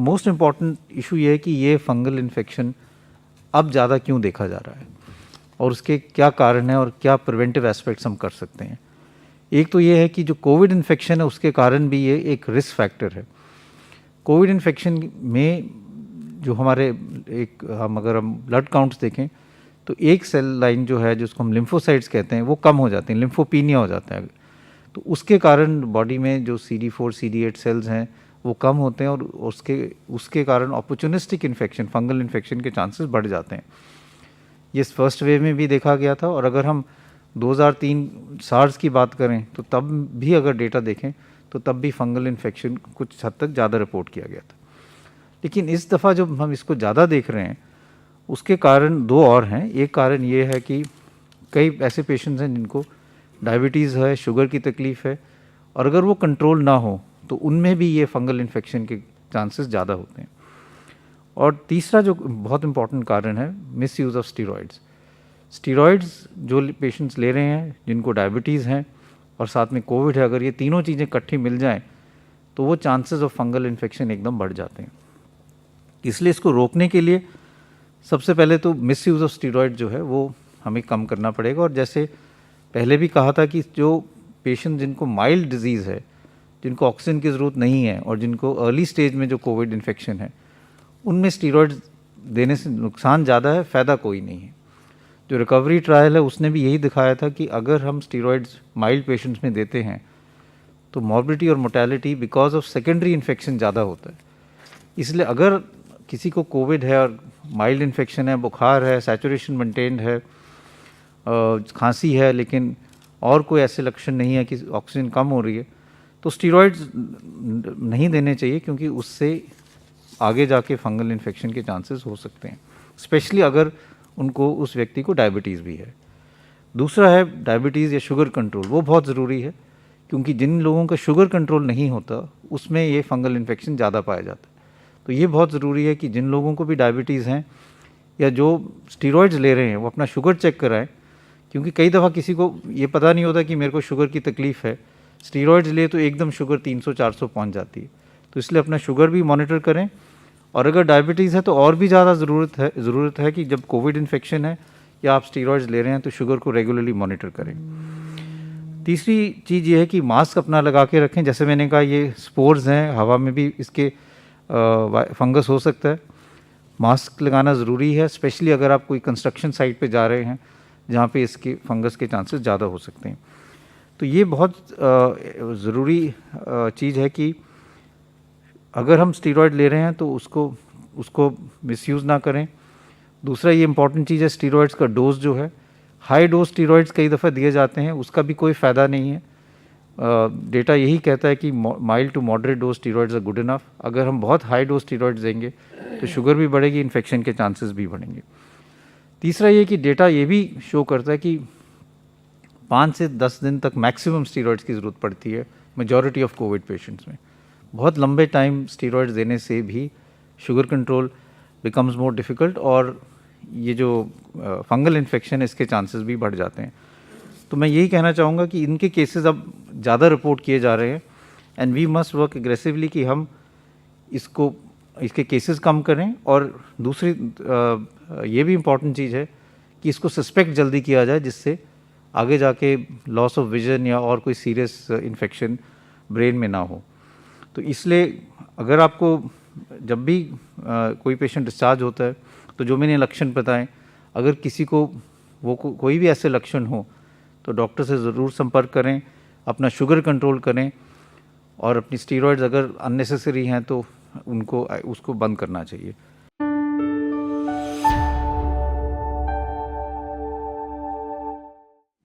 Most important issue ये है कि ये फंगल इन्फेक्शन अब ज़्यादा क्यों देखा जा रहा है और उसके क्या कारण हैं और क्या प्रिवेंटिव एस्पेक्ट्स हम कर सकते हैं। एक तो ये है कि जो कोविड इन्फेक्शन है उसके कारण भी ये एक रिस्क फैक्टर है। कोविड इन्फेक्शन में जो हमारे हम ब्लड काउंट्स देखें तो एक सेल लाइन जो है जिसको हम लिम्फोसाइट्स कहते हैं वो कम हो जाते हैं, लिम्फोपीनिया हो जाता है। तो उसके कारण बॉडी में जो CD4 CD8 सेल्स हैं वो कम होते हैं और उसके कारण अपॉर्चुनिस्टिक इन्फेक्शन, फंगल इन्फेक्शन के चांसेस बढ़ जाते हैं। ये फर्स्ट वेव में भी देखा गया था और अगर हम 2003 सार्स की बात करें तो तब भी अगर डेटा देखें तो तब भी फंगल इन्फेक्शन कुछ हद तक ज़्यादा रिपोर्ट किया गया था। लेकिन इस दफ़ा जब हम इसको ज़्यादा देख रहे हैं उसके कारण दो और हैं। एक कारण ये है कि कई ऐसे पेशेंट्स हैं जिनको डायबिटीज़ है, शुगर की तकलीफ़ है और अगर वो कंट्रोल ना हो तो उनमें भी ये फंगल इन्फेक्शन के चांसेस ज़्यादा होते हैं। और तीसरा जो बहुत इम्पॉर्टेंट कारण है, miss use of steroids. Steroids जो पेशेंट्स ले रहे हैं जिनको डायबिटीज़ हैं और साथ में कोविड है, अगर ये तीनों चीज़ें इकट्ठी मिल जाएं तो वो चांसेस ऑफ फंगल इन्फेक्शन एकदम बढ़ जाते हैं। इसलिए इसको रोकने के लिए सबसे पहले तो मिस यूज़ ऑफ स्टीरॉयड जो है वो हमें कम करना पड़ेगा। और जैसे पहले भी कहा था कि जो पेशेंट जिनको माइल्ड डिजीज़ है, जिनको ऑक्सीजन की ज़रूरत नहीं है और जिनको अर्ली स्टेज में जो कोविड इन्फेक्शन है उनमें स्टीरॉयड देने से नुकसान ज़्यादा है, फ़ायदा कोई नहीं है। जो रिकवरी ट्रायल है उसने भी यही दिखाया था कि अगर हम स्टीरॉयड्स माइल्ड पेशेंट्स में देते हैं तो मॉर्बिडिटी और mortality because of secondary infection ज़्यादा होता है। इसलिए अगर किसी को कोविड है और माइल्ड इन्फेक्शन है, बुखार है, सैचुरेशन मेंटेन्ड है, खांसी है, लेकिन और कोई ऐसे लक्षण नहीं है कि ऑक्सीजन कम हो रही है, तो स्टीरॉयड्स नहीं देने चाहिए क्योंकि उससे आगे जाके फंगल इन्फेक्शन के चांसेस हो सकते हैं, स्पेशली अगर उनको उस व्यक्ति को डायबिटीज़ भी है। दूसरा है डायबिटीज़ या शुगर कंट्रोल, वो बहुत ज़रूरी है क्योंकि जिन लोगों का शुगर कंट्रोल नहीं होता उसमें ये फंगल इन्फेक्शन ज़्यादा पाया जाता है। तो ये बहुत ज़रूरी है कि जिन लोगों को भी डायबिटीज़ हैं या जो स्टीरॉयड्स ले रहे हैं वो अपना शुगर चेक कराएं, क्योंकि कई दफ़ा किसी को ये पता नहीं होता कि मेरे को शुगर की तकलीफ़ है, स्टीरॉयड्स लिए तो एकदम शुगर 300-400 पहुंच जाती है। तो इसलिए अपना शुगर भी मॉनिटर करें और अगर डायबिटीज़ है तो और भी ज़्यादा ज़रूरत है कि जब कोविड इन्फेक्शन है या आप स्टीरॉयड्स ले रहे हैं तो शुगर को रेगुलरली मॉनिटर करें। तीसरी चीज़ ये है कि मास्क अपना लगा के रखें। जैसे मैंने कहा ये स्पोर्स हैं, हवा में भी इसके फंगस हो सकता है। मास्क लगाना ज़रूरी है, स्पेशली अगर आप कोई कंस्ट्रक्शन साइट पे जा रहे हैं जहाँ पे इसके फंगस के चांसेस ज़्यादा हो सकते हैं। तो ये बहुत ज़रूरी चीज़ है कि अगर हम स्टीरॉयड ले रहे हैं तो उसको मिसयूज़ ना करें। दूसरा ये इंपॉर्टेंट चीज़ है, स्टीरॉयड्स का डोज जो है, हाई डोज स्टीरॉयड्स कई दफ़ा दिए जाते हैं, उसका भी कोई फ़ायदा नहीं है। डेटा यही कहता है कि mild to moderate dose steroids are good enough. अगर हम बहुत हाई डोज स्टीरॉयड्स देंगे तो शुगर भी बढ़ेगी, इन्फेक्शन के चांसेस भी बढ़ेंगे। तीसरा ये कि डेटा ये भी शो करता है कि 5 से 10 दिन तक मैक्सिमम स्टीरॉयड्स की ज़रूरत पड़ती है मेजॉरिटी ऑफ कोविड पेशेंट्स में। बहुत लंबे टाइम स्टीरॉयड्स देने से भी sugar control becomes more difficult और ये जो फंगल इन्फेक्शन है इसके चांसेस भी बढ़ जाते हैं। तो मैं यही कहना चाहूँगा कि इनके केसेस अब ज़्यादा रिपोर्ट किए जा रहे हैं and we must work aggressively कि हम इसके केसेस कम करें। और दूसरी ये भी इम्पॉर्टेंट चीज़ है कि इसको सस्पेक्ट जल्दी किया जाए जिससे आगे जाके लॉस ऑफ विजन या और कोई सीरियस इन्फेक्शन ब्रेन में ना हो। तो इसलिए अगर आपको जब भी कोई पेशेंट डिस्चार्ज होता है तो जो मैंने लक्षण बताएं, अगर किसी को कोई भी ऐसे लक्षण हो तो डॉक्टर से ज़रूर संपर्क करें, अपना शुगर कंट्रोल करें और अपनी स्टीरॉयड्स अगर अननेसेसरी हैं तो उसको बंद करना चाहिए।